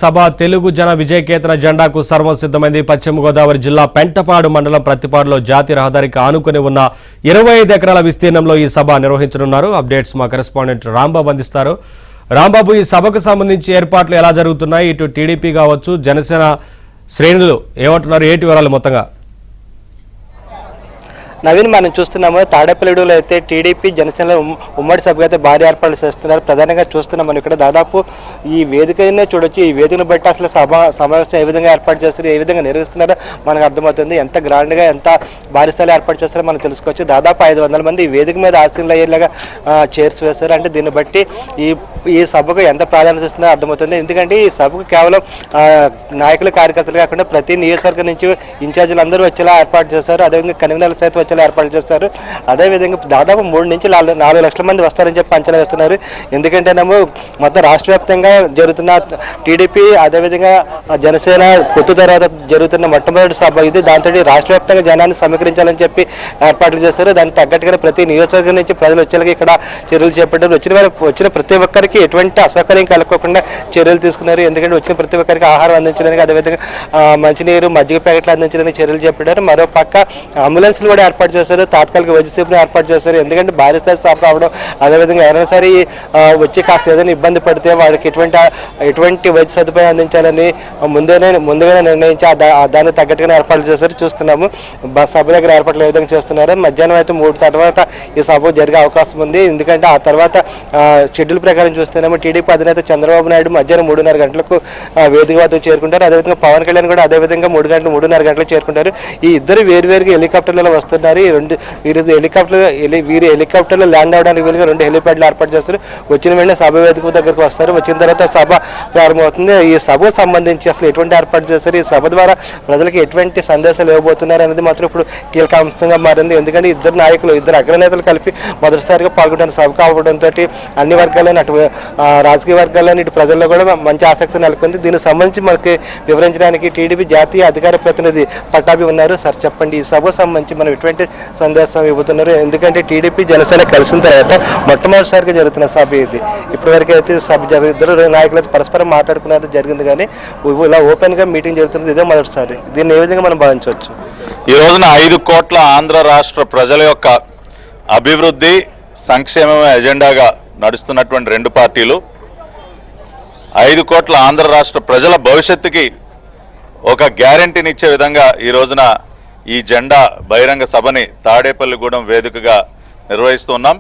సభ తెలుగు జన విజయకేతన జెండాకు సర్వసిద్ధమైంది. పశ్చిమ గోదావరి జిల్లా పెంటపాడు మండలం ప్రతిపాడులో జాతీయ రహదారికి ఆనుకుని ఉన్న 25 ఎకరాల విస్తీర్ణంలో ఈ సభ నిర్వహించనున్నారు. అప్డేట్స్ మా కరెస్పాండెంట్ రాంబాబు అందిస్తారు. రాంబాబు, ఈ సభకు సంబంధించి ఏర్పాట్లు ఎలా జరుగుతున్నాయి? ఇటు టీడీపీ కావచ్చు, జనసేన శ్రేణులు ఏమంటున్నారు? ఏంటి వివరాలు మొత్తంగా? నవీన్, మనం చూస్తున్నాము తాడేపల్లిలో అయితే టీడీపీ జనసేన ఉమ్మడి సభగా అయితే భారీ ఏర్పాట్లు చేస్తున్నారు. ప్రధానంగా చూస్తున్నాం మనం ఇక్కడ దాదాపు ఈ వేదికనే చూడొచ్చు. ఈ వేదికను బట్టి అసలు సమావేశం ఏ విధంగా ఏర్పాటు చేస్తారు, ఏ విధంగా నిర్వహిస్తున్నారో మనకు అర్థమవుతుంది. ఎంత గ్రాండ్గా, ఎంత భారీ స్థాయిలో ఏర్పాటు చేస్తారో మనం తెలుసుకోవచ్చు. దాదాపు 500 మంది ఈ వేదిక మీద ఆశీనులు అయ్యేలాగా చైర్స్ వేస్తారు. అంటే దీన్ని బట్టి ఈ సభకు ఎంత ప్రాధాన్యత ఇస్తున్నారో అర్థమవుతుంది. ఎందుకంటే ఈ సభకు కేవలం నాయకులు, కార్యకర్తలు కాకుండా ప్రతి నియోజకవర్గం నుంచి ఇన్ఛార్జీలు అందరూ వచ్చేలా ఏర్పాటు చేస్తారు. అదేవిధంగా కన్వీనర్లు సైతం ఏర్పాటు చేస్తారు. అదేవిధంగా దాదాపు 3 నుంచి 4 లక్షల మంది వస్తారని చెప్పి అంచనా వేస్తున్నారు. ఎందుకంటేనేమో మొత్తం రాష్ట్ర వ్యాప్తంగా జరుగుతున్న టీడీపీ, అదేవిధంగా జనసేన పొత్తు తర్వాత జరుగుతున్న మొట్టమొదటి సభ ఇది. దాంతో రాష్ట్ర వ్యాప్తంగా జనాన్ని సమీకరించాలని చెప్పి ఏర్పాట్లు చేస్తారు. దానికి తగ్గట్టుగా ప్రతి నియోజకవర్గం నుంచి ప్రజలు వచ్చేలాగా ఇక్కడ చర్యలు చేపట్టారు. వచ్చిన ప్రతి ఒక్కరికి ఎటువంటి అసౌకర్యం కలగకుండా చర్యలు తీసుకున్నారు. ఎందుకంటే వచ్చిన ప్రతి ఒక్కరికి ఆహారం అందించడానికి, అదేవిధంగా మంచినీరు, మజ్జిగ ప్యాకెట్లు అందించడానికి చర్యలు చేపట్టారు. మరో పక్క అంబులెన్స్లు కూడా ఏర్పాటు చేశారు. తాత్కాలిక వైద్య శిబిరం ఏర్పాటు చేశారు. ఎందుకంటే భారీ స్థాయి సభ రావడం, అదేవిధంగా ఎవరైనా సరే వచ్చి కాస్త ఏదైనా ఇబ్బంది పడితే వాడికి ఎటువంటి వైద్య సదుపాయం అందించాలని ముందుగానే నిర్ణయించి దానికి తగ్గట్టుగా ఏర్పాట్లు చేశారు. చూస్తున్నాము సభ దగ్గర ఏర్పాట్లు ఏ విధంగా చేస్తున్నారు. మధ్యాహ్నం అయితే 3 తర్వాత ఈ సభ జరిగే అవకాశం ఉంది. ఎందుకంటే ఆ తర్వాత షెడ్యూల్ ప్రకారం చూస్తున్నాము టీడీపీ అధినేత చంద్రబాబు నాయుడు మధ్యాహ్నం 3:30 గంటలకు వేదిక వద్దకు చేరుకుంటారు. అదేవిధంగా పవన్ కళ్యాణ్ కూడా అదేవిధంగా 3:30 గంటలకు చేరుకుంటారు. ఈ ఇద్దరు వేరువేరుగా హెలికాప్టర్లలో వస్తున్నారు. వీరి హెలికాప్టర్లో ల్యాండ్ అవడానికి వీలుగా 2 హెలిప్యాడ్లు ఏర్పాటు చేస్తారు. వచ్చిన వెంటనే సభ వేదిక దగ్గరకు వస్తారు. వచ్చిన తర్వాత సభ ప్రారంభమవుతుంది. ఈ సభకు సంబంధించి అసలు ఎటువంటి ఏర్పాటు చేస్తారు, ఈ సభ ద్వారా ప్రజలకు ఎటువంటి సందేశాలు ఇవ్వబోతున్నారు అనేది మాత్రం ఇప్పుడు కీలక అంశంగా మారింది. ఎందుకంటే ఇద్దరు అగ్రనేతలు కలిపి మొదటిసారిగా పాల్గొంటున్న సభ కావడంతో అన్ని వర్గాలను, అటు రాజకీయ వర్గాలను, ఇటు ప్రజల్లో కూడా మంచి ఆసక్తి నెలకొంది. దీనికి సంబంధించి మనకి వివరించడానికి టీడీపీ జాతీయ అధికార ప్రతినిధి పట్టాభి ఉన్నారు. సార్, చెప్పండి, ఈ సభకు సంబంధించి మనం ఎటువంటి సందేశం ఇవ్వబోతున్నారు? ఎందుకంటే టీడీపీ జనసేన కలిసిన తర్వాత మొట్టమొదటిసారిగా జరుగుతున్న సభ ఇది. ఇప్పటివరకు అయితే సభ ఇద్దరు నాయకులు అయితే పరస్పరం మాట్లాడుకున్నది జరిగింది, కానీ ఇలా ఓపెన్ గా మీటింగ్ జరుగుతున్నది ఇదే మొదటిసారి. దీన్ని ఏ విధంగా మనం భావించవచ్చు? ఈ రోజున 5 కోట్ల ఆంధ్ర రాష్ట్ర ప్రజల యొక్క అభివృద్ధి, సంక్షేమమే ఎజెండాగా నడుస్తున్నటువంటి 2 పార్టీలు 5 కోట్ల ఆంధ్ర రాష్ట్ర ప్రజల భవిష్యత్తుకి ఒక గ్యారెంటీనిచ్చే విధంగా ఈ రోజున ఈ జెండా బహిరంగ సభని తాడేపల్లిగూడెం వేదికగా నిర్వహిస్తున్నాం.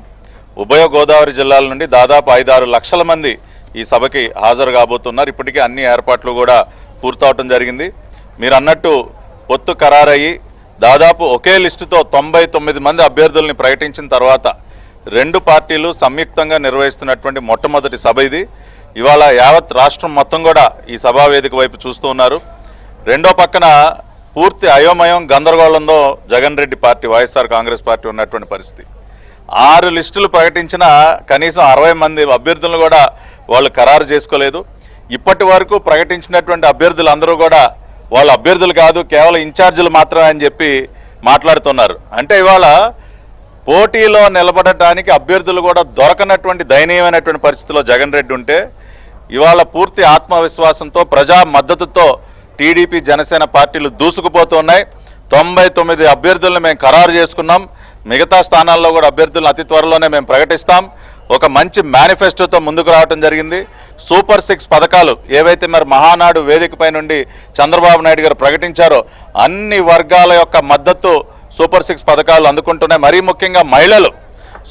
ఉభయ గోదావరి జిల్లాల నుండి దాదాపు 5-6 లక్షల మంది ఈ సభకి హాజరు కాబోతున్నారు. ఇప్పటికే అన్ని ఏర్పాట్లు కూడా పూర్తవటం జరిగింది. మీరు అన్నట్టు పొత్తు ఖరారయ్యి దాదాపు ఒకే లిస్టుతో 99 మంది అభ్యర్థుల్ని ప్రకటించిన తర్వాత 2 పార్టీలు సంయుక్తంగా నిర్వహిస్తున్నటువంటి మొట్టమొదటి సభ ఇది. ఇవాళ యావత్ రాష్ట్రం మొత్తం కూడా ఈ సభా వేదిక వైపు చూస్తూ ఉన్నారు. రెండో పక్కన పూర్తి అయోమయం, గందరగోళంలో జగన్ రెడ్డి పార్టీ, వైఎస్ఆర్ కాంగ్రెస్ పార్టీ ఉన్నటువంటి పరిస్థితి. 6 లిస్టులు ప్రకటించిన కనీసం 60 మంది అభ్యర్థులను కూడా వాళ్ళు ఖరారు చేసుకోలేదు. ఇప్పటి వరకు ప్రకటించినటువంటి అభ్యర్థులు అందరూ కూడా వాళ్ళు అభ్యర్థులు కాదు, కేవలం ఇన్ఛార్జీలు మాత్రమే అని చెప్పి మాట్లాడుతున్నారు. అంటే ఇవాళ పోటీలో నిలబడటానికి అభ్యర్థులు కూడా దొరకనటువంటి దయనీయమైనటువంటి పరిస్థితిలో జగన్ రెడ్డి ఉంటే, ఇవాళ పూర్తి ఆత్మవిశ్వాసంతో, ప్రజా మద్దతుతో టీడీపీ, జనసేన పార్టీలు దూసుకుపోతున్నాయి. 99 అభ్యర్థులను మేము ఖరారు చేసుకున్నాం. మిగతా స్థానాల్లో కూడా అభ్యర్థులను అతి త్వరలోనే మేము ప్రకటిస్తాం. ఒక మంచి మేనిఫెస్టోతో ముందుకు రావడం జరిగింది. సూపర్ 6 పథకాలు ఏవైతే మరి మహానాడు వేదికపై నుండి చంద్రబాబు నాయుడు గారు ప్రకటించారో అన్ని వర్గాల యొక్క మద్దతు సూపర్ 6 పథకాలు అందుకుంటున్నాయి. మరీ ముఖ్యంగా మహిళలు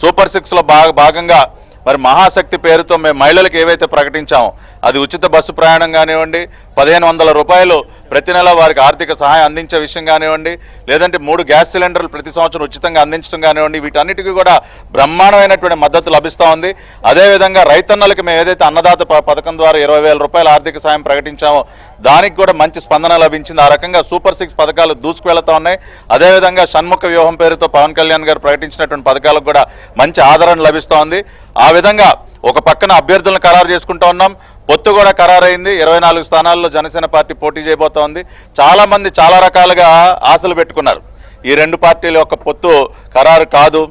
సూపర్ 6లో భాగంగా మరి మహాశక్తి పేరుతో మేము మహిళలకు ఏవైతే ప్రకటించామో అది ఉచిత బస్సు ప్రయాణం కానివ్వండి, 1500 రూపాయలు ప్రతి నెల వారికి ఆర్థిక సహాయం అందించే విషయం కానివ్వండి, లేదంటే 3 గ్యాస్ సిలిండర్లు ప్రతి సంవత్సరం ఉచితంగా అందించడం కానివ్వండి, వీటన్నిటికీ కూడా బ్రహ్మాండమైనటువంటి మద్దతు లభిస్తూ ఉంది. అదేవిధంగా రైతన్నలకి మేము ఏదైతే అన్నదాత పథకం ద్వారా 20,000 రూపాయల ఆర్థిక సాయం ప్రకటించామో దానికి కూడా మంచి స్పందన లభించింది. ఆ రకంగా సూపర్ 6 పథకాలు దూసుకువెళ్తూ ఉన్నాయి. అదేవిధంగా షణ్ముఖ వ్యూహం పేరుతో పవన్ కళ్యాణ్ గారు ప్రకటించినటువంటి పథకాలకు కూడా మంచి ఆదరణ లభిస్తూ ఉంది. ఆ విధంగా ఒక పక్కన అభ్యర్థులను ఖరారు చేసుకుంటూ ఉన్నాం. పొత్తు కూడా ఖరారైంది. 24 స్థానాల్లో జనసేన పార్టీ పోటీ చేయబోతోంది. చాలామంది చాలా రకాలుగా ఆశలు పెట్టుకున్నారు. ఈ 2 పార్టీల యొక్క పొత్తు ఖరారు కాదు,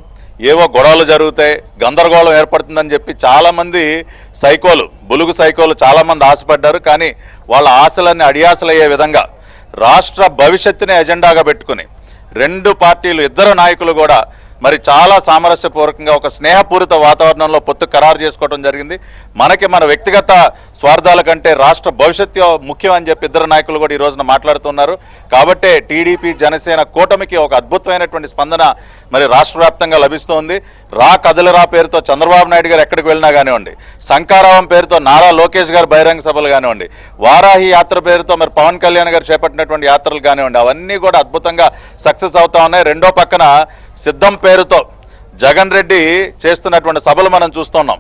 ఏవో గొడవలు జరుగుతాయి, గందరగోళం ఏర్పడుతుందని చెప్పి చాలామంది సైకోలు, బులుగు సైకోలు చాలామంది ఆశపడ్డారు. కానీ వాళ్ళ ఆశలన్నీ అడియాసలయ్యే విధంగా రాష్ట్ర భవిష్యత్తుని ఎజెండాగా పెట్టుకుని రెండు పార్టీలు ఇద్దరు నాయకులు కూడా మరి చాలా సామరస్యపూర్వకంగా ఒక స్నేహపూరిత వాతావరణంలో పొత్తు ఖరారు చేసుకోవడం జరిగింది. మనకి మన వ్యక్తిగత స్వార్థాల కంటే రాష్ట్ర భవిష్యత్తు ముఖ్యం అని చెప్పి ఇద్దరు నాయకులు కూడా ఈ రోజున మాట్లాడుతున్నారు. కాబట్టే టీడీపీ జనసేన కూటమికి ఒక అద్భుతమైనటువంటి స్పందన మరి రాష్ట్ర వ్యాప్తంగా లభిస్తోంది. రా కదలరా పేరుతో చంద్రబాబు నాయుడు గారు ఎక్కడికి వెళ్ళినా కానివ్వండి, శంకారావం పేరుతో నారా లోకేష్ గారు బహిరంగ సభలు కానివ్వండి, వారాహి యాత్ర పేరుతో మరి పవన్ కళ్యాణ్ గారు చేపట్టినటువంటి యాత్రలు కానివ్వండి, అవన్నీ కూడా అద్భుతంగా సక్సెస్ అవుతా ఉన్నాయి. రెండో పక్కన సిద్ధం పేరుతో జగన్ రెడ్డి చేస్తున్నటువంటి సభలు మనం చూస్తున్నాం.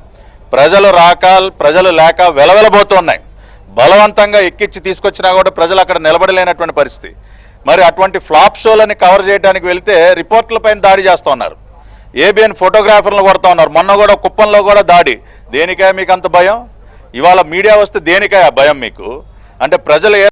ప్రజలు రాక ప్రజలు లేక వెలవెలబోతున్నాయి. బలవంతంగా ఎక్కించి తీసుకొచ్చినా కూడా ప్రజలు అక్కడ నిలబడలేనటువంటి పరిస్థితి. మరి అటువంటి ఫ్లాప్ షోలని కవర్ చేయడానికి వెళితే రిపోర్టర్లపైన దాడి చేస్తూ ఉన్నారు. ఏబిఎన్ ఫోటోగ్రాఫర్లను కొడతా ఉన్నారు. మొన్న కూడా కుప్పంలో కూడా దాడి. దేనికాయ మీకు అంత భయం? ఇవాళ మీడియా వస్తే దేనికాయ భయం మీకు? అంటే ప్రజలు